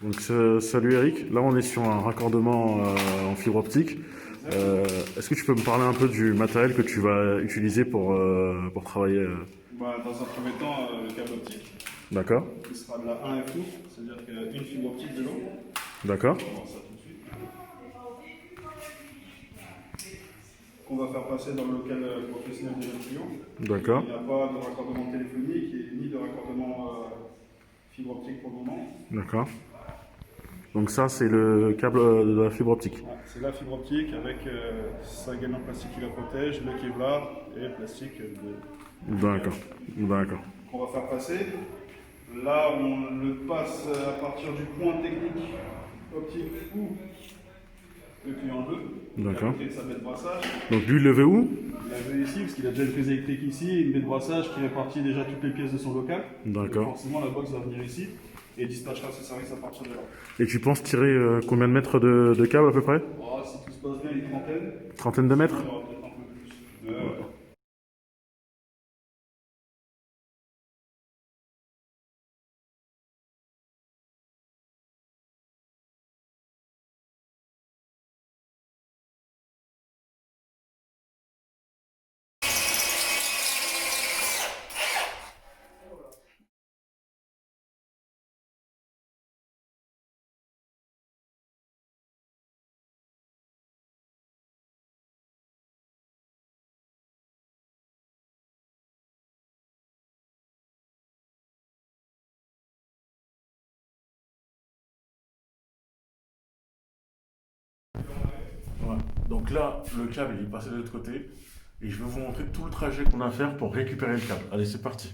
Donc salut Eric, là on est sur un raccordement en fibre optique. Est-ce que tu peux me parler un peu du matériel que tu vas utiliser pour travailler Dans un premier temps, le câble optique, D'accord, qui sera de la 1FO, c'est-à-dire qu'il y a une fibre optique dedans. d'accord, On va voir ça tout de suite. Qu'on va faire passer dans le local professionnel de notre client. d'accord, Il n'y a pas de raccordement téléphonique et ni de raccordement fibre optique pour le moment. d'accord. Donc ça c'est le câble de la fibre optique. Ouais, c'est la fibre optique avec sa gaine en plastique qui la protège, le Kevlar et le plastique D'accord, d'accord, qu'on va faire passer. Là, on le passe à partir du point technique optique où le client veut, à d'accord. côté de sa baie de brassage. Donc lui il le veut où? Il la veut ici, parce qu'il a déjà une prise électrique ici, une baie de brassage qui répartit déjà toutes les pièces de son local. Donc D'accord. forcément, la box va venir ici et dispatchera ses services à partir de là. Et tu penses tirer combien de mètres de câble à peu près? Oh, si tout se passe bien, une trentaine. Trentaine de mètres? Il y aura peut-être un peu plus. Ouais. Donc là, le câble il est passé de l'autre côté et je vais vous montrer tout le trajet qu'on a à faire pour récupérer le câble. Allez, c'est parti.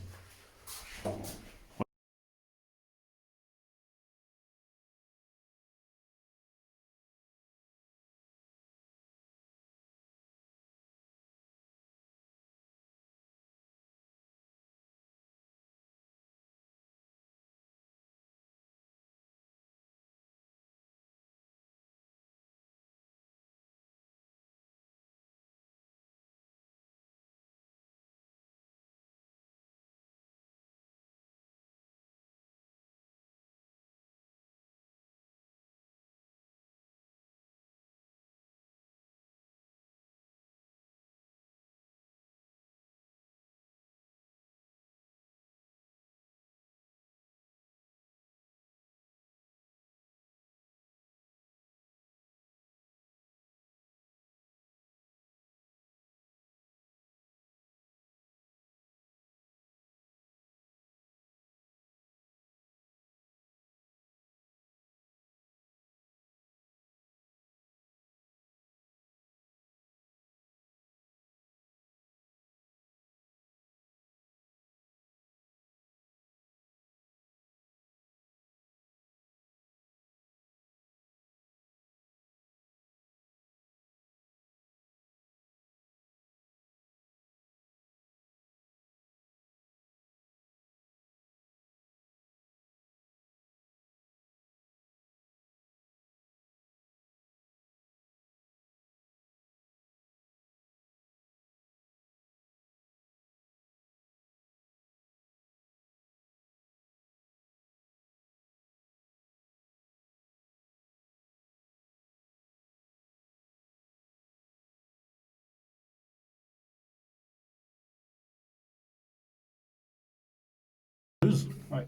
Ouais,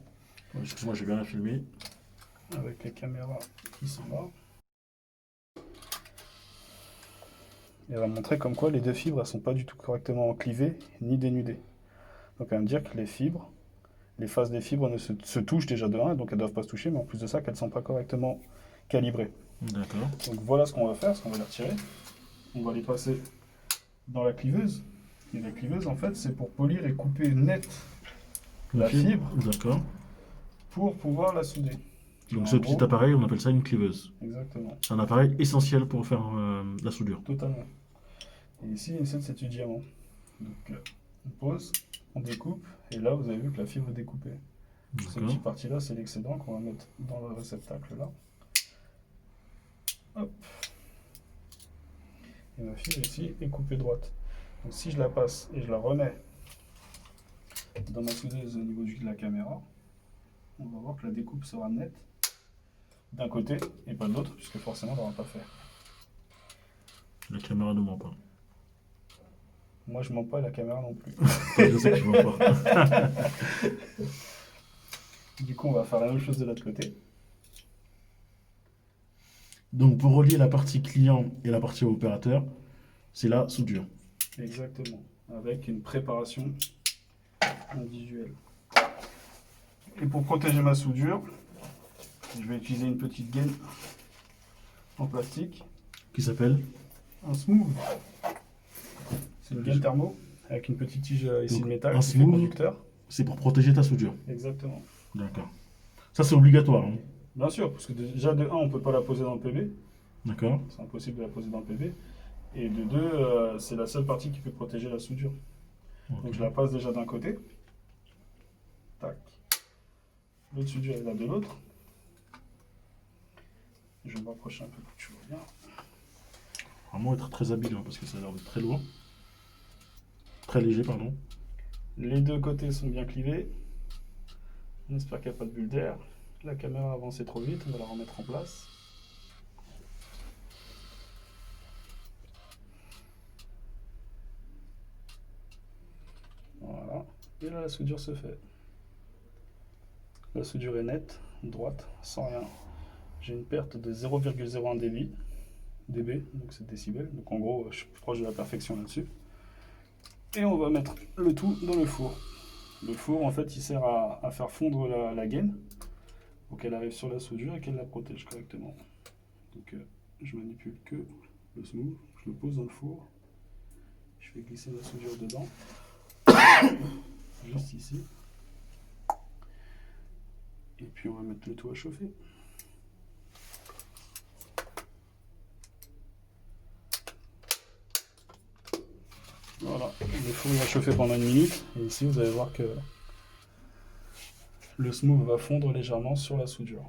Excuse-moi, j'ai bien filmé. avec les caméras qui sont là. Et elle va montrer comme quoi les deux fibres ne sont pas du tout correctement clivées ni dénudées. Donc elle va me dire que les faces des fibres ne se touchent déjà de 1, donc elles ne doivent pas se toucher, mais en plus de ça, qu'elles ne sont pas correctement calibrées. D'accord. Donc voilà ce qu'on va faire, ce qu'on va les retirer. On va les passer dans la cliveuse. Et la cliveuse, en fait, c'est pour polir et couper net la fibre D'accord. pour pouvoir la souder. Donc En ce gros, petit appareil, on appelle ça une cliveuse. exactement, C'est un appareil essentiel pour faire la soudure. totalement. Et ici, c'est du diamant. Donc on pose, on découpe, et là, vous avez vu que la fibre est découpée. Cette D'accord. petite partie-là, c'est l'excédent qu'on va mettre dans le réceptacle là. Hop. Et ma fibre ici est coupée droite. Donc si je la passe et je la remets dans ma soudeuse au niveau de la caméra, on va voir que la découpe sera nette. d'un côté et pas de l'autre, puisque forcément, on ne va pas faire. La caméra ne ment pas. Moi, je mens pas et la caméra non plus. Je sais que tu mens pas. Du coup, on va faire la même chose de l'autre côté. Donc pour relier la partie client et la partie opérateur, c'est la soudure. Exactement. Avec une préparation individuelle. Et pour protéger ma soudure, je vais utiliser une petite gaine en plastique. Qui s'appelle Un smooth. C'est une gaine thermo avec une petite tige ici Donc, de métal un qui fait smooth. conducteur. C'est pour protéger ta soudure. Exactement. D'accord. Ça c'est obligatoire. Hein. Bien sûr, parce que déjà de 1, on ne peut pas la poser dans le PB. D'accord. C'est impossible de la poser dans le PB. Et de 2, c'est la seule partie qui peut protéger la soudure. Ok. Donc je la passe déjà d'un côté. Tac. L'autre soudure est là de l'autre. Je vais me rapprocher un peu pour que tu vois bien. Vraiment être très habile hein, parce que ça a l'air d'être très lourd. Très léger, pardon. Les deux côtés sont bien clivés. On espère qu'il n'y a pas de bulle d'air. La caméra a avancé trop vite, on va la remettre en place. Voilà. Et là, la soudure se fait. La soudure est nette, droite, sans rien. J'ai une perte de 0,01 dB, donc c'est décibels. Donc en gros, je suis proche de la perfection là-dessus. Et on va mettre le tout dans le four. Le four, en fait, il sert à faire fondre la gaine pour qu'elle arrive sur la soudure et qu'elle la protège correctement. Donc je manipule que le smooth, je le pose dans le four. Je fais glisser la soudure dedans, juste ici. Et puis on va mettre le tout à chauffer. Voilà, le four va chauffer pendant 1 minute. Et ici, vous allez voir que le smooth va fondre légèrement sur la soudure.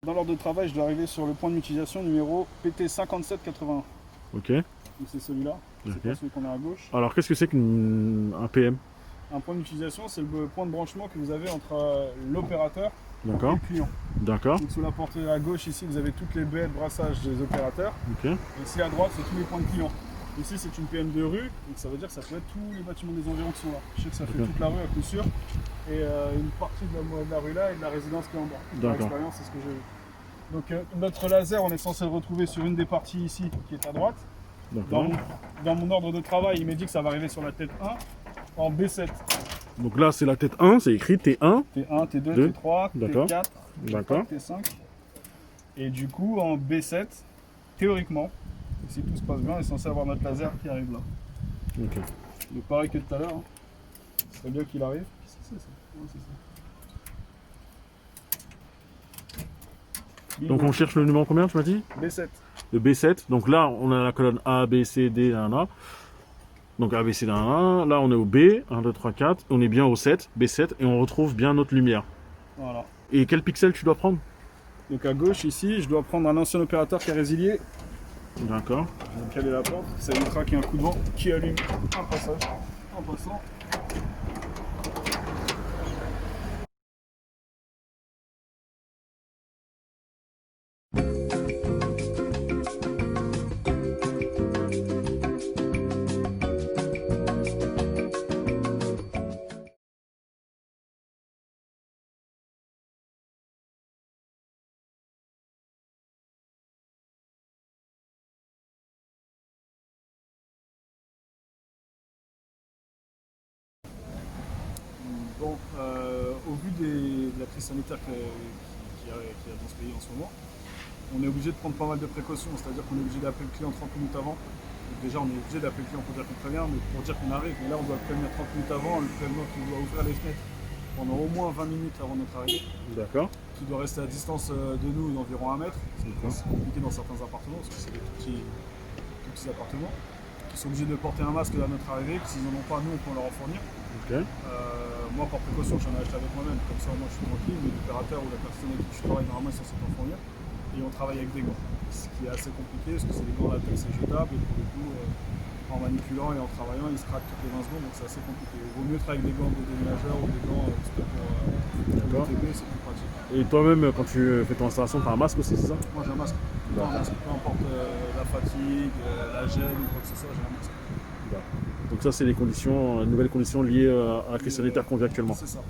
Dans l'ordre de travail, je dois arriver sur le point d'utilisation numéro PT5781. Ok. Donc c'est celui-là, c'est Ok. pas celui qu'on a à gauche. Alors qu'est-ce que c'est qu'un PM? Un point d'utilisation, c'est le point de branchement que vous avez entre l'opérateur et D'accord. le client. D'accord. Donc sous la porte à gauche, ici, vous avez toutes les baies de brassage des opérateurs. Ok. Et ici à droite, c'est tous les points de client. Ici, c'est une PM de rue, donc ça veut dire que ça peut être tous les bâtiments des environs qui sont là. Je sais que ça fait D'accord. toute la rue à coup sûr. Et une partie de la rue là et de la résidence qui est en bas. Par D'accord. expérience, c'est ce que j'ai vu. Donc notre laser, on est censé le retrouver sur une des parties ici qui est à droite. D'accord. Dans mon ordre de travail, il m'a dit que ça va arriver sur la tête 1 en B7. Donc là c'est la tête 1, c'est écrit T1. T1, T2, Deux. T3, D'accord. T4, D'accord. T5. Et du coup, en B7, théoriquement, si tout se passe bien, on est censé avoir notre laser qui arrive là. Ok. Donc pareil que tout à l'heure, hein. Ce serait bien qu'il arrive. C'est ça. Ouais, c'est ça. Donc on cherche le numéro combien tu m'as dit? B7. Le B7. Donc là on a la colonne A, B, C, D, 1, A. Donc A, B, C, D, 1, A. Là on est au B, 1, 2, 3, 4. On est bien au 7, B7 et on retrouve bien notre lumière. Voilà. Et quel pixel tu dois prendre? Donc à gauche ici, je dois prendre un ancien opérateur qui est résilié. D'accord. Je vais caler la porte. Ça évitera qu'il y ait un coup de vent qui allume un passage en passant. Bon, au vu de la crise sanitaire qui a dans ce pays en ce moment, on est obligé de prendre pas mal de précautions, c'est-à-dire qu'on est obligé d'appeler le client 30 minutes avant. Donc déjà, on est obligé d'appeler le client pour dire qu'on prévient, mais pour dire qu'on arrive. Mais là, on doit le prévenir 30 minutes avant, le prévenant qui doit ouvrir les fenêtres pendant au moins 20 minutes avant notre arrivée. D'accord. Tu dois rester à distance de nous d'environ 1 mètre. C'est compliqué dans certains appartements parce que c'est des tout petits appartements. Ils sont obligés de porter un masque à notre arrivée. S'ils n'en ont pas, nous, on peut leur en fournir. Ok. Moi, par précaution, j'en ai acheté avec moi-même. Comme ça, moi, je suis tranquille. Mais l'opérateur ou la personne avec qui je travaille, normalement, ils sont censés en fournir. Et on travaille avec des gants. Ce qui est assez compliqué parce que c'est des gants latex et jetables. Et pour le coup, en manipulant et en travaillant, ils se craquent toutes les 20 secondes. Donc c'est assez compliqué. Il vaut mieux travailler avec des gants de déménageurs ou des gants D'accord. pour c'est plus pratique. Et toi-même, quand tu fais ton installation, tu as un masque aussi, c'est ça? Moi, j'ai un masque. D'accord. Un masque. Peu importe la fatigue, la gêne ou quoi que ce soit, j'ai un masque. Donc ça, c'est les conditions, les nouvelles conditions liées à la crise sanitaire qu'on vit actuellement. C'est ça.